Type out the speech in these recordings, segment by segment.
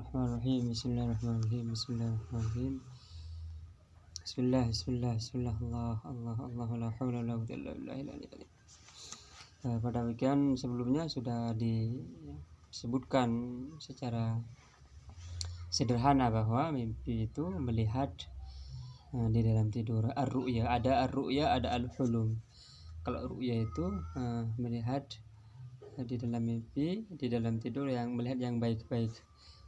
Bismillahirrahmanirrahim. Bismillahirrahmanirrahim. Bismillahirrahmanirrahim. Bismillah. Allah la haula wala quwwata illa billah. Pada bagian sebelumnya sudah disebutkan secara sederhana bahwa mimpi itu melihat di dalam tidur. Ar-ru'ya, ada al-hulum. Kalau ru'ya itu melihat di dalam mimpi, di dalam tidur, yang melihat yang baik-baik.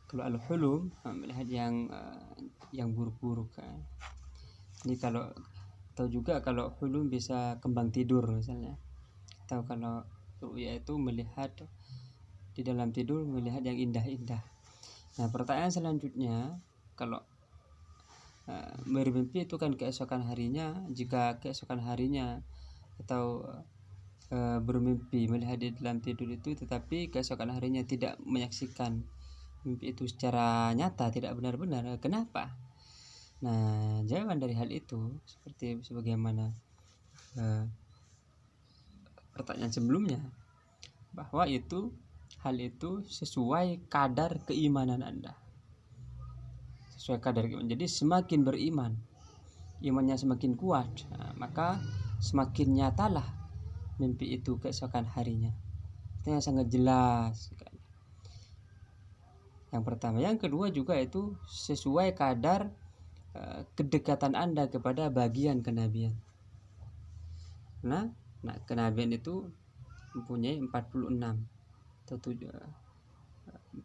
Kalau al-hulum melihat yang buruk-buruk. Ini kalau atau juga kalau hulum bisa kembang tidur misalnya. Atau kalau ru'ya itu melihat di dalam tidur, melihat yang indah-indah. Nah, pertanyaan selanjutnya, kalau bermimpi itu kan keesokan harinya, jika keesokan harinya atau bermimpi melihat di dalam tidur itu, tetapi keesokan harinya tidak menyaksikan mimpi itu secara nyata, tidak benar-benar, kenapa? Nah, jawaban dari hal itu seperti sebagaimana pertanyaan sebelumnya, bahwa hal itu sesuai kadar keimanan Anda. Sesuai kadar keimanan. Jadi semakin beriman, imannya semakin kuat, maka semakin nyatalah mimpi itu keesokan harinya. Itu yang sangat jelas. Yang pertama. Yang kedua juga itu sesuai kadar kedekatan Anda kepada bagian kenabian. Nah, kenabian itu mempunyai 46 atau 46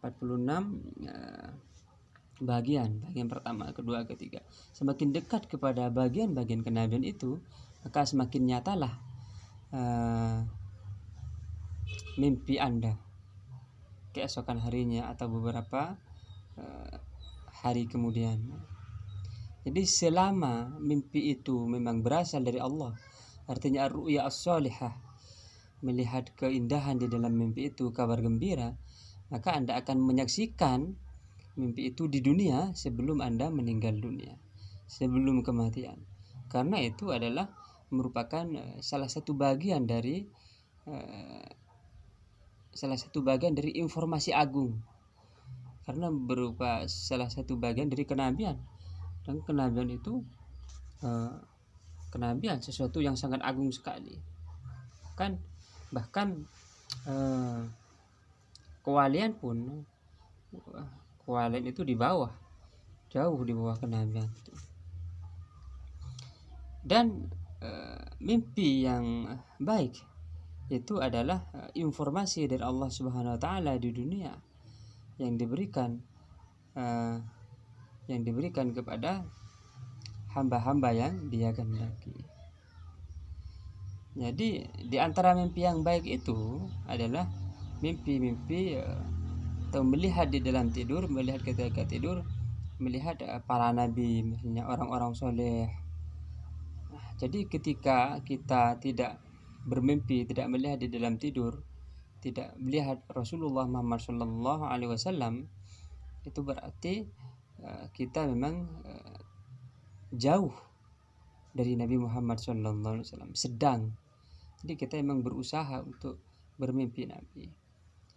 bagian pertama, kedua, ketiga. Semakin dekat kepada bagian-bagian kenabian itu, maka semakin nyatalah mimpi Anda keesokan harinya atau beberapa hari kemudian. Jadi selama mimpi itu memang berasal dari Allah, artinya ar-ru'ya as-salihah, melihat keindahan di dalam mimpi itu, kabar gembira, maka Anda akan menyaksikan mimpi itu di dunia sebelum Anda meninggal dunia, sebelum kematian. Karena itu adalah merupakan salah satu bagian dari informasi agung, karena berupa salah satu bagian dari kenabian. Dan kenabian itu kenabian sesuatu yang sangat agung sekali, bahkan kewalian pun, kewalian itu jauh di bawah kenabian. Dan mimpi yang baik itu adalah informasi dari Allah Subhanahu wa taala di dunia yang diberikan kepada hamba-hamba yang Dia kehendaki. Jadi di antara mimpi yang baik itu adalah mimpi-mimpi atau melihat di dalam tidur, melihat ketika tidur, melihat para nabi, misalnya orang-orang soleh. Jadi ketika kita tidak bermimpi, tidak melihat di dalam tidur, tidak melihat Rasulullah Muhammad SAW, itu berarti kita memang jauh dari Nabi Muhammad SAW, sedang. Jadi kita memang berusaha untuk bermimpi Nabi,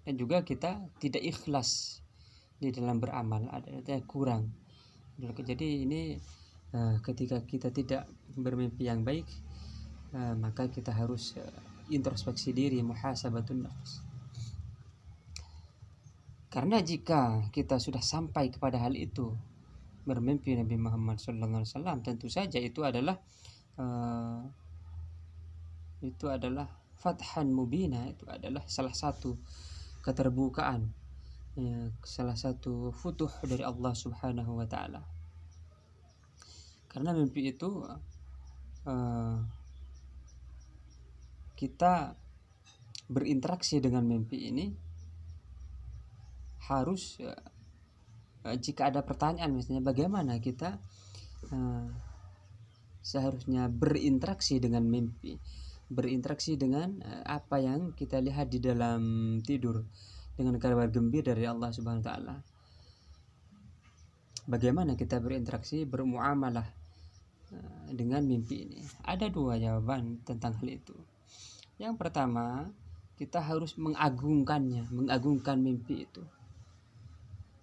dan juga kita tidak ikhlas di dalam beramal, ada kurang. Jadi ini ketika kita tidak bermimpi yang baik, maka kita harus introspeksi diri, muhasabatun nafs. Karena jika kita sudah sampai kepada hal itu, bermimpi Nabi Muhammad SAW, tentu saja itu adalah fathan mubina, itu adalah salah satu keterbukaan, salah satu futuh dari Allah Subhanahu wa taala. Karena mimpi itu kita berinteraksi dengan mimpi ini harus, jika ada pertanyaan misalnya bagaimana kita seharusnya berinteraksi dengan mimpi, berinteraksi dengan apa yang kita lihat di dalam tidur, dengan kabar gembira dari Allah Subhanahu wa taala. Bagaimana kita berinteraksi, bermuamalah dengan mimpi ini? Ada dua jawaban tentang hal itu. Yang pertama, kita harus mengagungkan mimpi itu.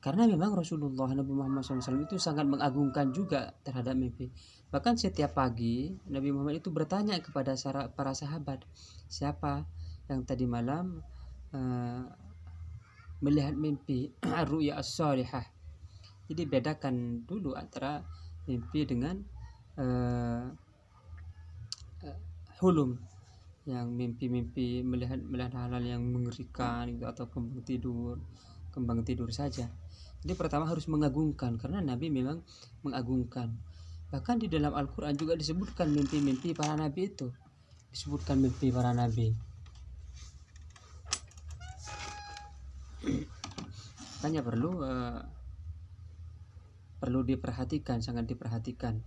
Karena memang Rasulullah Nabi Muhammad SAW itu sangat mengagungkan juga terhadap mimpi. Bahkan setiap pagi Nabi Muhammad itu bertanya kepada para sahabat, siapa yang tadi malam melihat mimpi ru'ya as-salihah. Jadi bedakan dulu antara mimpi dengan hulum, yang mimpi-mimpi melihat hal-hal yang mengerikan gitu, atau kembang tidur saja. Jadi pertama harus mengagungkan, karena Nabi memang mengagungkan. Bahkan di dalam Al-Quran juga disebutkan mimpi-mimpi para Nabi itu. Disebutkan mimpi para Nabi. Makanya perlu diperhatikan, sangat diperhatikan.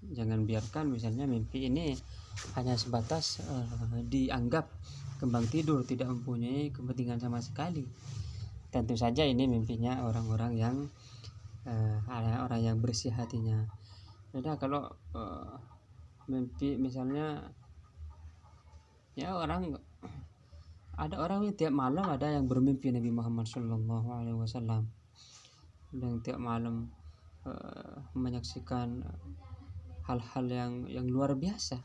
Jangan biarkan misalnya mimpi ini hanya sebatas dianggap kembang tidur, tidak mempunyai kepentingan sama sekali. Tentu saja ini mimpinya orang-orang yang bersih hatinya. Beda kalau mimpi misalnya ada orang yang tiap malam ada yang bermimpi Nabi Muhammad SAW, dan tiap malam menyaksikan hal-hal yang luar biasa.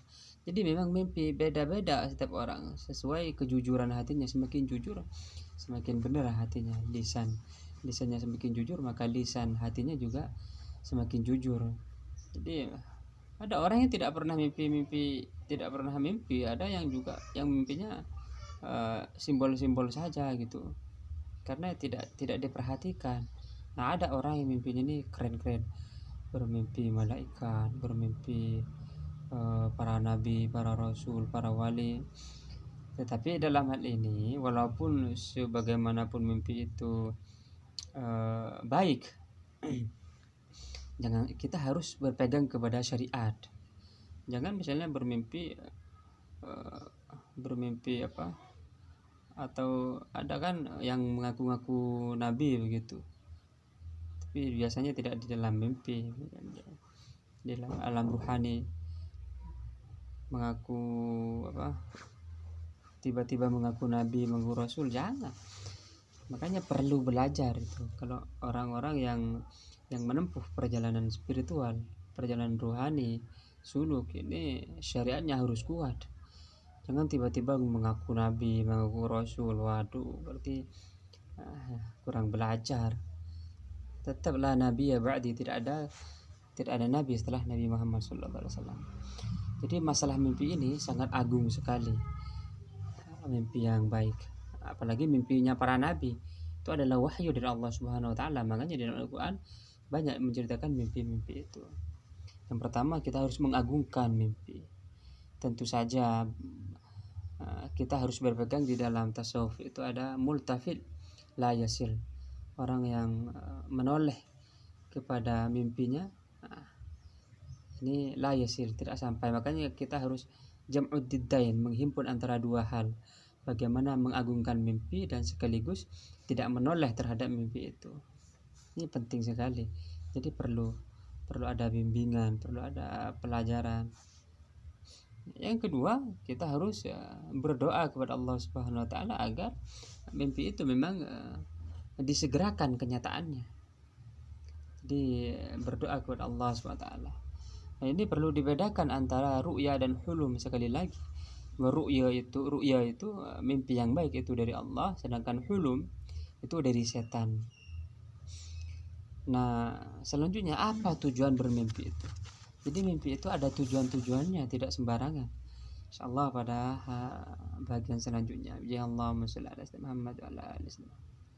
Jadi memang mimpi beda-beda setiap orang sesuai kejujuran hatinya. Semakin jujur, semakin benar hatinya. Lisannya semakin jujur, maka lisan hatinya juga semakin jujur. Jadi ada orang yang tidak pernah mimpi, ada yang juga yang mimpinya simbol-simbol saja gitu, karena tidak diperhatikan. Nah, ada orang yang mimpinya ini keren-keren, bermimpi malaikat, bermimpi para nabi, para rasul, para wali. Tetapi dalam hal ini, walaupun sebagaimanapun mimpi itu baik, kita harus berpegang kepada syariat. Jangan misalnya bermimpi atau ada kan yang mengaku-ngaku nabi begitu, tapi biasanya tidak di dalam mimpi, di dalam alam ruhani, mengaku tiba-tiba mengaku nabi, mengaku rasul. Jangan. Makanya perlu belajar itu. Kalau orang-orang yang menempuh perjalanan spiritual, perjalanan ruhani, suluk, ini syariatnya harus kuat. Jangan tiba-tiba mengaku nabi, mengaku rasul. Waduh, berarti kurang belajar. Tetaplah nabi ya ba'di, tidak ada nabi setelah Nabi Muhammad SAW. Jadi masalah mimpi ini sangat agung sekali, mimpi yang baik, apalagi mimpinya para nabi itu adalah wahyu dari Allah Subhanahu wa taala. Makanya di dalam Al-Qur'an banyak menceritakan mimpi-mimpi itu. Yang pertama, kita harus mengagungkan mimpi. Tentu saja kita harus berpegang di dalam tasawuf itu ada multafid la yasil, orang yang menoleh kepada mimpinya, ini la yasil, tidak sampai. Makanya kita harus jam'ud diddain, menghimpun antara dua hal, bagaimana mengagungkan mimpi dan sekaligus tidak menoleh terhadap mimpi itu. Ini penting sekali. Jadi perlu ada bimbingan, perlu ada pelajaran. Yang kedua, kita harus berdoa kepada Allah Subhanahu wa taala agar mimpi itu memang disegerakan kenyataannya. Jadi berdoa kepada Allah Subhanahu wa taala. Nah, ini perlu dibedakan antara ru'ya dan hulum. Sekali lagi, ru'ya itu mimpi yang baik itu dari Allah, sedangkan hulum itu dari setan. Nah, selanjutnya apa tujuan bermimpi itu? Jadi mimpi itu ada tujuannya, tidak sembarangan. Insyaallah pada bagian selanjutnya. Ya Allahumma shalli ala Muhammad wa ala alihi wasallam.